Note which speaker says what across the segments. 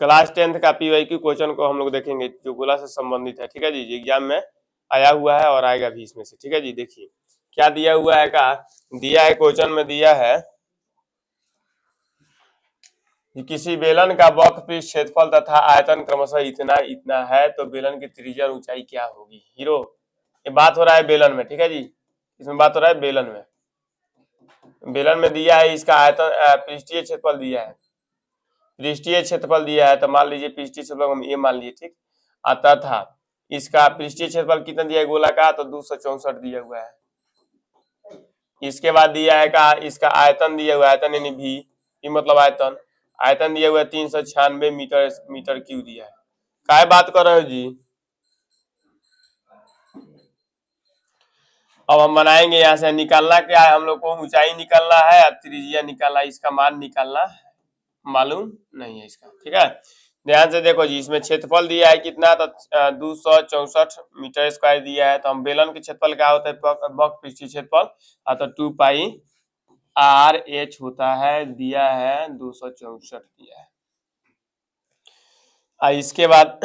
Speaker 1: Class 10th का PYQ question को हम लोग देखेंगे जो गोला से संबंधित है। ठीक है जी, एग्जाम में आया हुआ है और आएगा भी इसमें से। ठीक है जी, देखिए क्या दिया हुआ है, का दिया है क्वेश्चन में, दिया है कि किसी बेलन का वक्रपीठ क्षेत्रफल तथा आयतन क्रमशः इतना इतना है तो बेलन की त्रिज्या और ऊंचाई क्या होगी। हीरो, ये बात हो रहा है बेलन में। ठीक है जी, इसमें बात हो रहा है बेलन में। बेलन में दिया है इसका आयतन, पृष्ठीय क्षेत्रफल दिया है, पृष्ठीय क्षेत्रफल दिया है, तो मान लीजिए पृष्ठीय क्षेत्रफल हम ये मान लिए। ठीक, आता था इसका पृष्ठीय क्षेत्रफल कितना दिया है गोला का, तो 264 दिया हुआ है। इसके बाद दिया है का इसका आयतन दिया हुआ है, आयतन यानी भी मतलब आयतन, आयतन दिया हुआ है 396 मीटर क्यूब दिया है। काय बात कर रहे हो जी। अब हम बनाएंगे यहाँ से, निकालना क्या है हम लोग को, ऊंचाई निकालना है या त्रिज्या निकालना है, इसका मान निकालना मालूम नहीं है इसका। ठीक है, ध्यान से देखो जी, इसमें क्षेत्रफल दिया है कितना, तो 264 मीटर स्क्वायर दिया है। तो हम बेलन के क्षेत्रफल क्या होता है, वक्र पृष्ठीय क्षेत्रफल, तो 2 पाई आर एच होता है, दिया है 264 दिया है। इसके बाद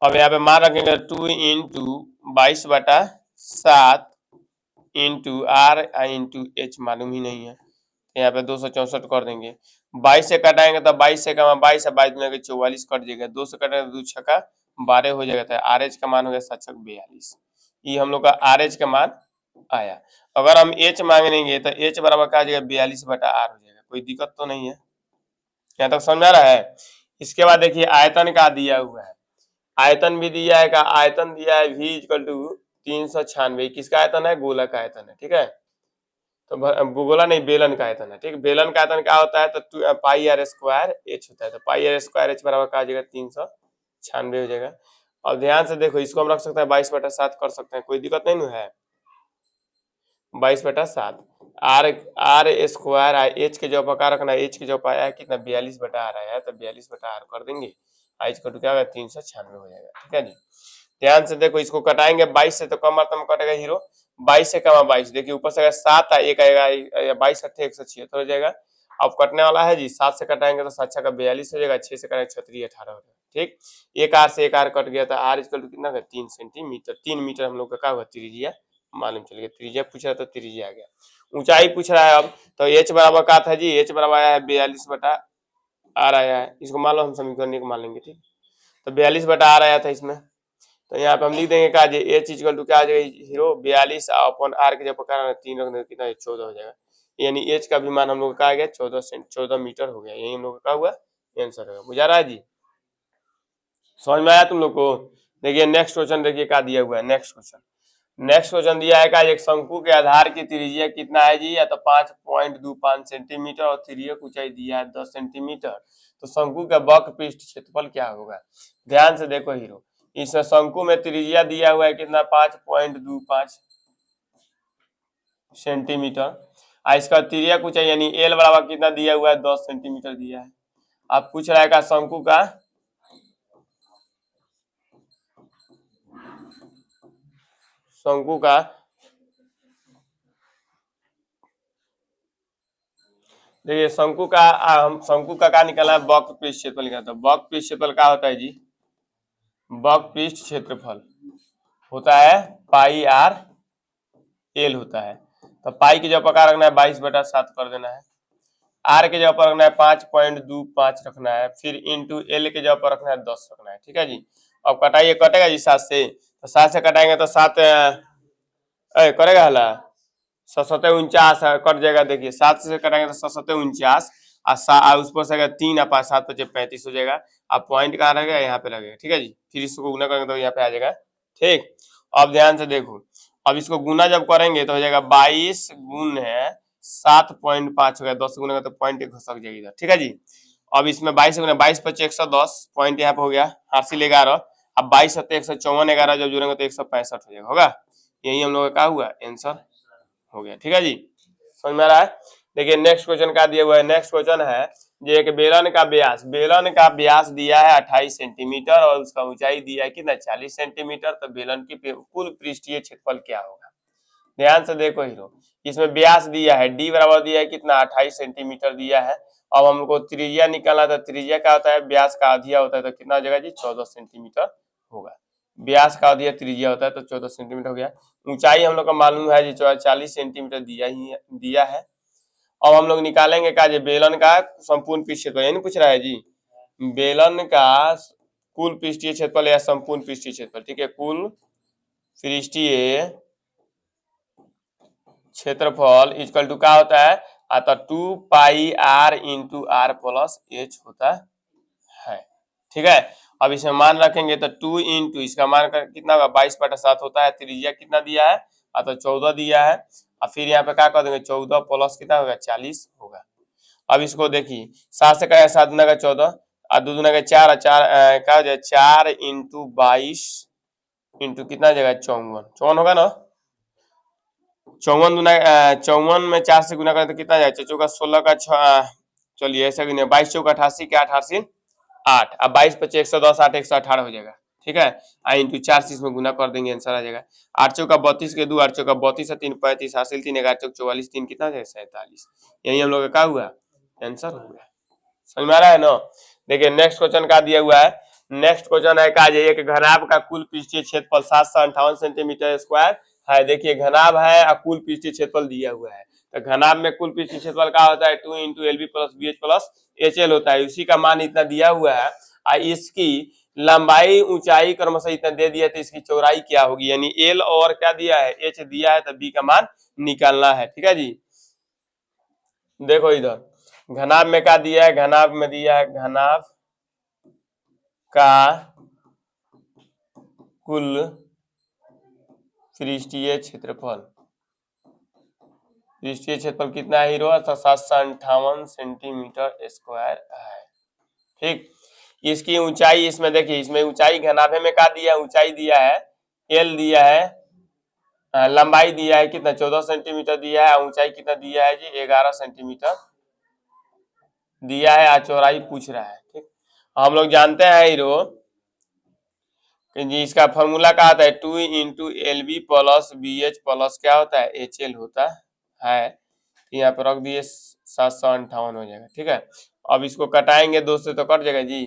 Speaker 1: अब यहाँ पे मान रखेंगे 2 into 22/7 into R into H मालूम ही नहीं है, यहाँ पे 264 कर देंगे। 22 से कटाएंगे तो 22 से कमा 22 है, 22 में 44 कट जाएगा, 2 से कटेंगे तो 2 छक्का 12 हो जाएगा। तो आर एच का मान हो गया 7 छक 42। ये हम लोग का आर एच का मान आया। अगर हम एच मांगेंगे तो एच बराबर क्या आ जाएगा, 42/r हो जाएगा। कोई दिक्कत तो नहीं है, यहाँ तक समझ आ रहा है। इसके बाद देखिए आयतन का दिया हुआ है, आयतन भी दिया है, का आयतन दिया है v इक्वल टू 396। किसका आयतन है, गोला का आयतन है। ठीक है, तो गोला नहीं, बेलन का आयतन है। ठीक, बेलन का आयतन क्या होता है, तो पाई आर स्क्वायर एच होता है। तो पाई आर स्क्वायर एच बराबर क्या आ जाएगा, 396 हो जाएगा। और ध्यान से देखो, इसको हम रख सकते हैं 22/7 कर सकते हैं, कोई दिक्कत नहीं है। 22/7 आर आर स्क्वायर एच के जगह पर रखना है, एच के जगह पर आया है कितना, 42/r आया है, तो 42/r कर देंगे। एच को क्या होगा, 396 हो जाएगा। ठीक है जी, ध्यान से देखो, इसको कटाएंगे 22 से तो कम मात्रा में कटेगा हीरो, 22 से कमा 22, देखिए ऊपर से 7 एक आएगा, 22 अट्ठे 176 हो जाएगा। अब कटने वाला है जी, 7 से कटाएंगे तो 7 का 42 हो जाएगा, 6 से कटाएंगे 36 18 हो जाएगा। ठीक, एक आर से एक आर कट गया, था आर इक्वल टू कितना, 3 सेंटीमीटर, 3 मीटर हम लोग का क्या हुआ, त्रिज्या मालूम चल गया। त्रिज्या पूछ रहा था, त्रिज्या आ गया। ऊंचाई पूछ रहा है अब, तो एच बराबर क्या था जी, एच बराबर आया है 42/r आया है, इसको मान लो हम समीकरण को मान लेंगे। ठीक, तो 42/r आया था इसमें, तो यहाँ पे हम लिख देंगे क्या, एच इक्वल टू क्या आ जाएगा हीरो, 42 अपॉन आर के जब पकड़ा 3 रख देंगे कितना, 14 हो जाएगा। यानी एच का भी मान हम लोग का आ गया 14 मीटर हो गया। यही हम लोग का हुआ आंसर होगा। बुझा रहा है जी, समझ में आया तुम लोग को। देखिए नेक्स्ट क्वेश्चन, देखिए क्या दिया हुआ है। नेक्स्ट क्वेश्चन दिया है, का एक शंकु के आधार की त्रिज्या कितना है जी, या तो 5.25 सेंटीमीटर और तिर्यक ऊंचाई दिया है 10 सेंटीमीटर। तो शंकु का वक्र पृष्ठ क्षेत्रफल क्या होगा। ध्यान से देखो हीरो, इस शंकु में त्रिज्या दिया हुआ है कितना, 5.25 सेंटीमीटर, और इसका तिर्यक ऊंचाई यानी एल बराबर कितना दिया हुआ है, 10 सेंटीमीटर दिया है। आप पूछ रहा है का शंकु का देखिए शंकु का शंकु का क्या निकाला है, वक्र पृष्ठ क्षेत्रफल निकाला। तो वक्र पृष्ठ क्षेत्रफल क्या होता है जी, वक्र पृष्ठ क्षेत्रफल होता है पाई आर एल होता है। तो पाई की जगह पर रखना है 22/7 कर देना है, आर के जगह पर रखना है 5.25 रखना है, फिर इंटू एल के जगह पर रखना है 10 रखना है। ठीक है जी, अब कटाइए, कटेगा जी 7 से, तो 7 से कटाएंगे तो 7 करेगा हला 7 कट जाएगा। देखिए 7 से कटाएंगे तो 7 और उस पर से 3 आप 7 बचे 35 हो जाएगा। अब पॉइंट कहाँ रहेगा, यहाँ पे लगेगा। ठीक है जी, फिर इसको गुना करेंगे तो यहाँ पे आ जाएगा। ठीक, अब ध्यान से देखो, अब इसको गुना जब करेंगे तो हो जाएगा 22 गुण है 7.5 हो गया, 10 गुना तो पॉइंट घसक जाएगी इधर। ठीक है जी, अब इसमें 22 गुना 22 × 5 = 110, पॉइंट यहाँ पे हो गया, हासिल 11। अब 22 × 154 11 जब जोड़ेंगे तो 165 हो जाएगा, होगा। यही हम लोग का क्या हुआ, आंसर हो गया। ठीक है जी, समझ में आ रहा है। देखिए नेक्स्ट क्वेश्चन क्या दिया हुआ है, नेक्स्ट क्वेश्चन है ये एक बेलन का व्यास दिया है 28 सेंटीमीटर और उसका ऊंचाई दिया है कितना, 40 सेंटीमीटर। तो बेलन की कुल पृष्ठीय क्षेत्रफल क्या होगा। ध्यान से देखो हीरो, इसमें व्यास दिया है डी बराबर दिया है कितना, 28 सेंटीमीटर दिया है, अब हम लोग को त्रिज्या निकालना था, त्रिज्या क्या होता है, व्यास का आधिया होता है, तो कितना हो जाएगा जी 14 सेंटीमीटर होगा। व्यास का आधिया त्रिज्या होता है तो 14 सेंटीमीटर हो गया। ऊंचाई हम लोग का मालूम है जी 40 सेंटीमीटर दिया है। अब हम लोग निकालेंगे का जी बेलन का संपूर्ण पृष्ठ क्षेत्रफल, यही पूछ रहा है जी, बेलन का कुल पृष्ठीय क्षेत्रफल या संपूर्ण पृष्ठीय क्षेत्रफल, ठीक है, कुल पृष्ठीय क्षेत्रफल इक्वल टू क्या होता है, अतः 2 pi r into R plus H होता है, ठीक है। अब इसमें मान रखेंगे तो 2 इंटू इसका मान कितना होगा 22/7 होता है, त्रिज्या कितना दिया है, अतः 14 दिया है, और फिर यहाँ पे क्या कर देंगे 14 प्लस कितना होगा 40 होगा। अब इसको देखिए 7 से क्या 7 दूना का 14 और 2 दूना का 4 और 4 क्या हो जाए 4 इंटू 22 इंटू कितना जगह 54 होगा ना, 54 में 4 से गुना करें तो कितना जाए, चौका 16 का 6, चलिए ऐसा गिने 22 चौका 88 के 88 8, अब 22 पचे 110 8 118 हो जाएगा, ठीक है। इंटू 4 से इसमें गुना कर देंगे, आंसर आ जाएगा 8 चौका 32 के 2 8 चौका 32 3 35 हासिल 3 11 चौक 44 3 कितना जाए 47, यही हम लोग का क्या हुआ आंसर हो गया। समझ में आ रहा है ना। देखिए नेक्स्ट क्वेश्चन का दिया हुआ है, नेक्स्ट क्वेश्चन है का एक घनाभ का कुल पृष्ठीय क्षेत्रफल 758 सेंटीमीटर स्क्वायर है। देखिए घनाभ है और कुल पृष्ठीय क्षेत्रफल दिया हुआ है, तो घनाभ में कुल पृष्ठीय क्षेत्रफल क्या होता है 2 into L B plus B H plus H L होता है, उसी का मान इतना दिया हुआ है और इसकी लंबाई ऊंचाई क्रमशः इतना दे दिया, तो इसकी चौड़ाई क्या होगी, यानी एल और क्या दिया है एच दिया है, तो बी का मान निकालना है, ठीक है जी। देखो इधर घनाभ में क्या दिया है, घनाभ में दिया है घनाभ का कुल पृष्ठीय क्षेत्रफल, पृष्ठीय क्षेत्रफल कितना है हीरो 758 सेंटीमीटर स्क्वायर है, ठीक। इसकी ऊंचाई इसमें देखिए, इसमें ऊंचाई घनाभे में क्या दिया है, ऊंचाई दिया है एल दिया है, लंबाई दिया है कितना 14 सेंटीमीटर दिया है, ऊंचाई कितना दिया है जी 11 सेंटीमीटर दिया है, आज चौड़ाई पूछ रहा है, ठीक। हम लोग जानते हैं हीरो जी इसका फॉर्मूला क्या होता है 2 into L B plus B H plus क्या होता है एच एल होता है, यहाँ पर रख दिए 758 हो जाएगा, ठीक है। अब इसको कटाएंगे 2 से तो कट जाएगा जी,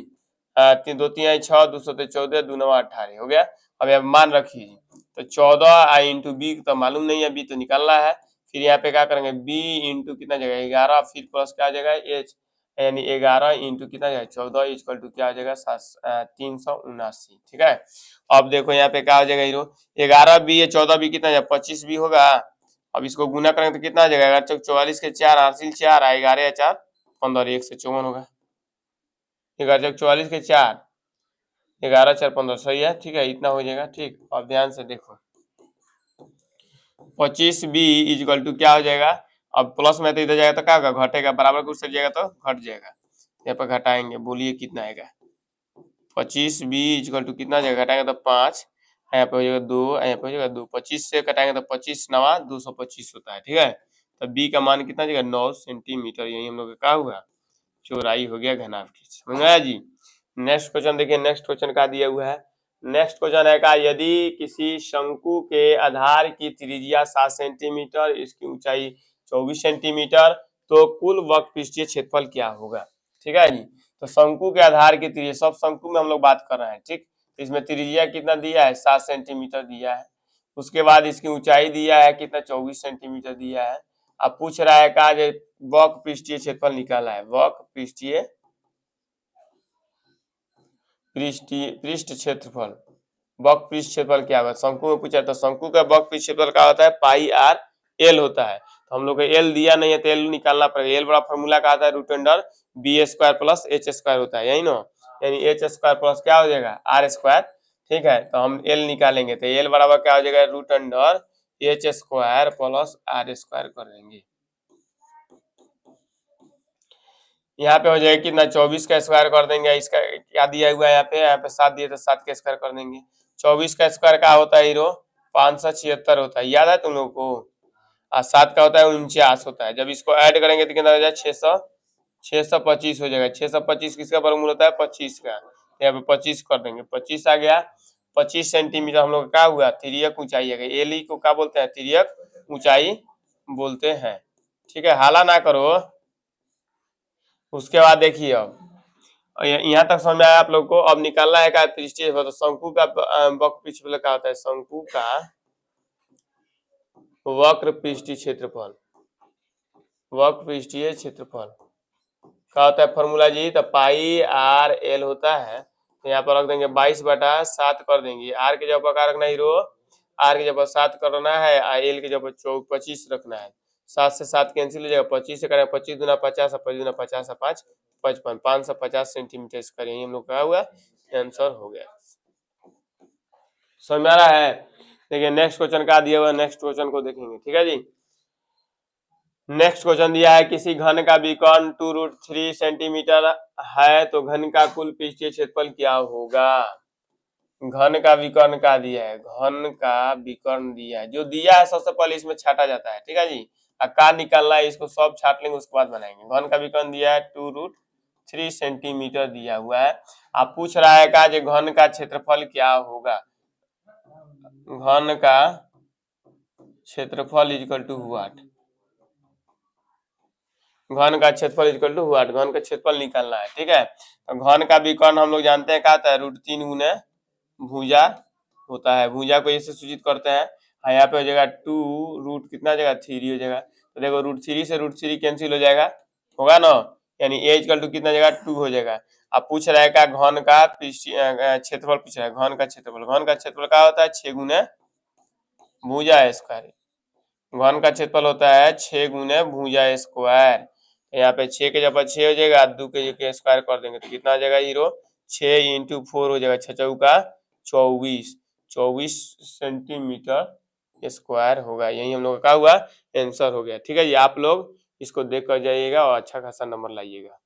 Speaker 1: 2 3 6 2 से 14 2 9 18 हो गया। अब यहाँ मान रखिए जी, तो 14 इंटू बी तो मालूम नहीं है, बी तो निकालना है, फिर यहाँ पे क्या करेंगे बी इंटू कितना जगह 11 फिर प्लस क्या आ जाएगा एच, यानी 11 इंटू कितना जाएगा 14 इक्वल टू क्या आ जाएगा 379, ठीक है। अब देखो यहाँ पे क्या हो जाएगा हीरो 11 बी 14 बी कितना जाएगा 25 बी होगा। अब इसको गुना करेंगे तो कितना आ जाएगा 11 चौक 44 के 4 हासिल 4 11 या 4 15 1 से 54 होगा, 11 चौक 44 के 4 11 4 15 सही है, ठीक है इतना हो जाएगा, ठीक। अब ध्यान से देखो 25 बी इक्वल टू क्या हो जाएगा, अब प्लस में तो इधर जाएगा तो क्या होगा घटेगा, बराबर कुछ से जाएगा तो घट जाएगा, यहाँ पर घटाएंगे बोलिए कितना आएगा 25 बी इक्वल टू कितना जाएगा घटाएंगे तो 5, यहाँ पे हो जाएगा 2, यहाँ पे हो जाएगा 2, 25 से घटाएंगे तो 25 नवा 225 होता है, ठीक है। तो बी का मान कितना जाएगा 9 सेंटीमीटर, यही हम लोग का क्या हुआ चौड़ाई हो गया घनाभ की, समझ में आया जी। नेक्स्ट क्वेश्चन देखिए, नेक्स्ट क्वेश्चन का दिया हुआ है, नेक्स्ट क्वेश्चन है का यदि किसी शंकु के आधार की त्रिज्या 7 सेंटीमीटर इसकी ऊंचाई 24 सेंटीमीटर तो कुल वक्र पृष्ठीय क्षेत्रफल क्या होगा, ठीक है जी। तो शंकु के आधार की त्रिज्या, सब शंकु में हम लोग बात कर रहे हैं, ठीक। तो इसमें त्रिज्या कितना दिया है 7 सेंटीमीटर दिया है, उसके बाद इसकी ऊंचाई दिया है कितना 24 सेंटीमीटर दिया है। अब पूछ रहा है का वक्र पृष्ठीय क्षेत्रफल निकाला है, वक्र पृष्ठीय पृष्ठ क्षेत्रफल, वक्र पृष्ठ क्षेत्रफल क्या होगा, शंकु में पूछा तो शंकु का वक्र पृष्ठ क्षेत्रफल क्या होता है पाई आर एल होता है, तो हम लोग को एल दिया नहीं है तो एल निकालना पड़ेगा, एल बड़ा फॉर्मूला का आता है root under B square plus H square होता है, यही ना, यानी एच स्क्वायर प्लस क्या हो जाएगा आर स्क्वायर, ठीक है। तो हम एल निकालेंगे तो एल बराबर क्या हो जाएगा root under H square plus R square कर देंगे, यहाँ पे हो जाएगा कितना 24 का स्क्वायर कर देंगे, इसका क्या दिया हुआ है यहाँ पे 7 दिए तो 7 का स्क्वायर कर देंगे, 24 का स्क्वायर क्या होता है हीरो 576 होता है, याद है तुम लोग को, और 7 का होता है 49 होता है, जब इसको ऐड करेंगे तो कितना हो जाएगा 625 हो जाएगा, 625 किसका वर्गमूल होता है 25 का, यहाँ पे 25 कर देंगे, 25 आ गया, 25 सेंटीमीटर हम लोग क्या हुआ तिर्यक ऊंचाई है, एल को क्या बोलते हैं तिर्यक ऊंचाई बोलते हैं, ठीक है। हाला ना करो, उसके बाद देखिए अब यहाँ तक समझ में आया आप लोग को। अब निकालना है क्या पृष्ठीय, तो शंकु का वक्र पृष्ठफल क्या होता है, शंकु का वक्र पृष्ठीय क्षेत्रफल, वक्र पृष्ठीय क्षेत्रफल क्या होता है फॉर्मूला जी, तो पाई आर एल होता है। तो यहाँ पर रख देंगे 22/7 कर देंगे, आर के जगह पर रखना हीरो, आर के जगह पर 7 करना है, एल के जगह पर 25 रखना है। 7 से 7 कैंसिल हो जाएगा, 25 से करें 25 दूना 50, 25 दूना 50, 5 55, 550 सेंटीमीटर स्क्वायर, यही हम लोग का हुआ आंसर हो गया। समझ में आ रहा है। देखिए नेक्स्ट क्वेश्चन क्या दिया हुआ, नेक्स्ट क्वेश्चन को देखेंगे, ठीक है जी। नेक्स्ट क्वेश्चन दिया है किसी घन का विकर्ण 2√3 सेंटीमीटर है तो घन का कुल पृष्ठीय क्षेत्रफल क्या होगा। घन का विकर्ण का दिया है, घन का विकर्ण दिया है, जो दिया है सबसे पहले इसमें छाटा जाता है, ठीक है जी। का निकालना है, इसको सब छाट लेंगे उसके बाद बनाएंगे। घन का विकर्ण दिया है 2√3 सेंटीमीटर दिया हुआ है। आप पूछ रहा है का जो घन का क्षेत्रफल क्या होगा, घन का क्षेत्रफल इक्वल टू व्हाट, घन का क्षेत्रफल इक्वल टू व्हाट, घन का क्षेत्रफल निकालना है, ठीक है। तो घन का विकर्ण हम लोग जानते हैं क्या होता है, √3 गुने भुजा होता है, भुजा को ऐसे सूचित करते हैं। यहाँ पे हो जाएगा 2 रूट कितना हो जाएगा 3 हो जाएगा। तो देखो √3 से √3 कैंसिल हो जाएगा, होगा ना, यानी a इक्वल टू कितना जगह 2 हो जाएगा। अब पूछ रहा है क्या घन का क्षेत्रफल पूछ रहा है, घन का क्षेत्रफल, घन का क्षेत्रफल क्या होता है 6 गुने भुजा स्क्वायर, घन का क्षेत्रफल होता है 6 गुने भुजा स्क्वायर। यहाँ पे 6 के जगह 6 हो जाएगा, 2 के स्क्वायर कर देंगे तो कितना आ जाएगा हीरो, 6 इंटू 4 हो जाएगा, 6 चौका 24, 24 सेंटीमीटर स्क्वायर होगा। यही हम लोग का हुआ आंसर हो गया, ठीक है ये। आप लोग इसको देख कर जाइएगा और अच्छा खासा नंबर लाइएगा।